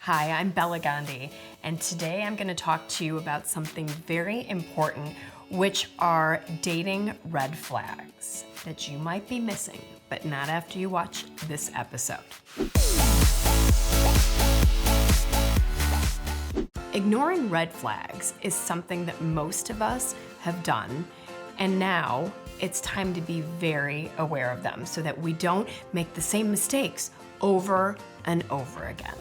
Hi, I'm Bela Gandhi, and today I'm going to talk to you about something very important, which are dating red flags that you might be missing, but not after you watch this episode. Ignoring red flags is something that most of us have done, and now it's time to be very aware of them so that we don't make the same mistakes over and over again.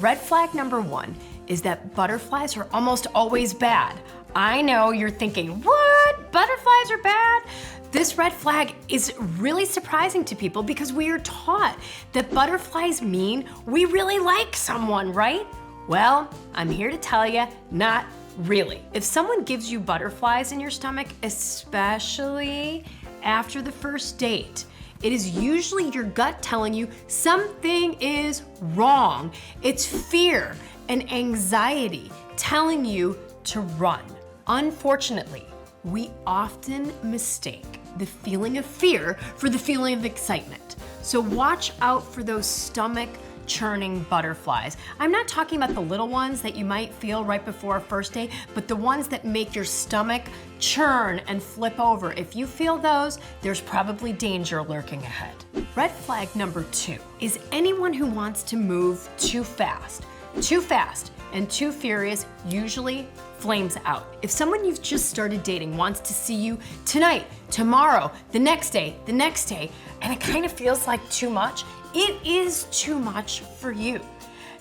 Red flag number one is that butterflies are almost always bad. I know you're thinking, what? Butterflies are bad? This red flag is really surprising to people because we are taught that butterflies mean we really like someone, right? Well, I'm here to tell you, not really. If someone gives you butterflies in your stomach, especially after the first date, it is usually your gut telling you something is wrong. It's fear and anxiety telling you to run. Unfortunately, we often mistake the feeling of fear for the feeling of excitement. So watch out for those stomach churning butterflies. I'm not talking about the little ones that you might feel right before a first date, but the ones that make your stomach churn and flip over. If you feel those, there's probably danger lurking ahead. Red flag number two is anyone who wants to move too fast. Too fast and too furious usually flames out. If someone you've just started dating wants to see you tonight, tomorrow, the next day, and it kind of feels like too much, it is too much for you.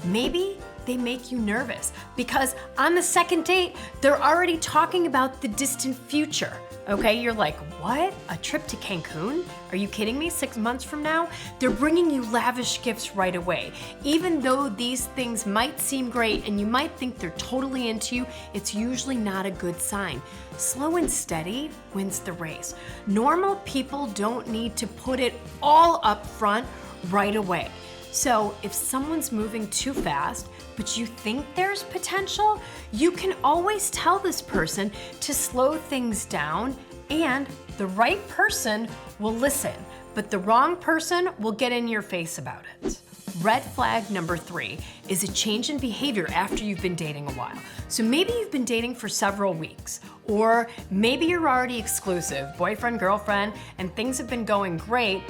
Maybe they make you nervous because on the second date, they're already talking about the distant future. Okay, you're like, what? A trip to Cancun? Are you kidding me? 6 months from now? They're bringing you lavish gifts right away. Even though these things might seem great and you might think they're totally into you, it's usually not a good sign. Slow and steady wins the race. Normal people don't need to put it all up front right away. So if someone's moving too fast, but you think there's potential, you can always tell this person to slow things down, and the right person will listen, but the wrong person will get in your face about it. Red flag number three is a change in behavior after you've been dating a while. So maybe you've been dating for several weeks, or maybe you're already exclusive, boyfriend, girlfriend, and things have been going great,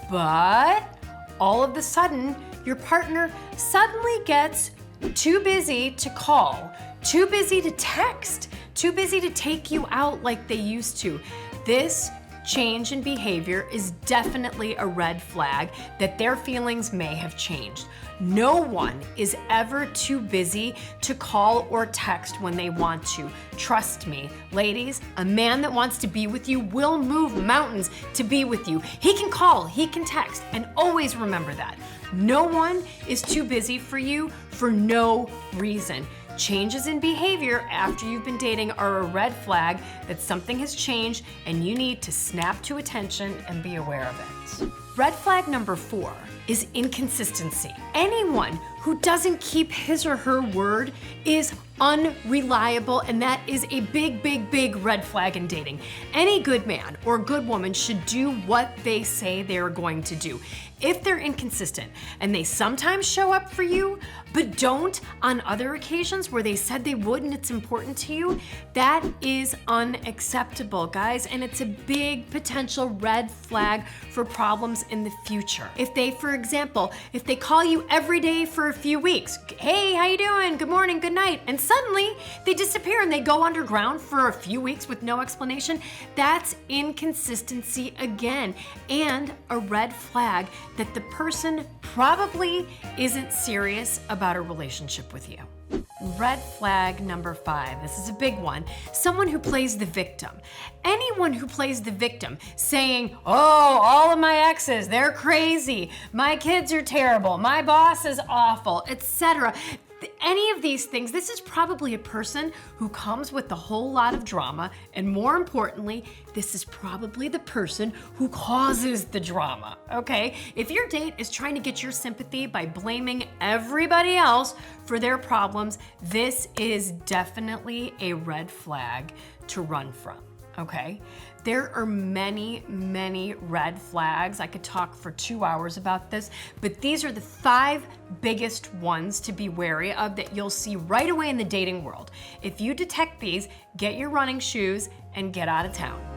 but all of a sudden, your partner suddenly gets too busy to call, too busy to text, too busy to take you out like they used to. This change in behavior is definitely a red flag that their feelings may have changed. No one is ever too busy to call or text when they want to. Trust me, ladies, a man that wants to be with you will move mountains to be with you. He can call, he can text, and always remember that. No one is too busy for you for no reason. Changes in behavior after you've been dating are a red flag that something has changed and you need to snap to attention and be aware of it. Red flag number four is inconsistency. Anyone who doesn't keep his or her word is unreliable, and that is a big red flag in dating. Any good man or good woman should do what they say they're going to do. If they're inconsistent and they sometimes show up for you, but don't on other occasions where they said they would and it's important to you, that is unacceptable, guys, and it's a big potential red flag for problems in the future. If they, for example, if they call you every day for a few weeks, hey, how you doing? Good morning, good night, and suddenly they disappear and they go underground for a few weeks with no explanation, that's inconsistency again, and a red flag that the person probably isn't serious about a relationship with you. Red flag number five, this is a big one. Someone who plays the victim. Anyone who plays the victim, saying, oh, all of my exes, they're crazy, my kids are terrible, my boss is awful, etc. Any of these things, this is probably a person who comes with a whole lot of drama, and more importantly, this is probably the person who causes the drama, okay? If your date is trying to get your sympathy by blaming everybody else for their problems, this is definitely a red flag to run from. okay? There are many, many red flags. I could talk for 2 hours about this, but these are the 5 biggest ones to be wary of that you'll see right away in the dating world. If you detect these, get your running shoes and get out of town.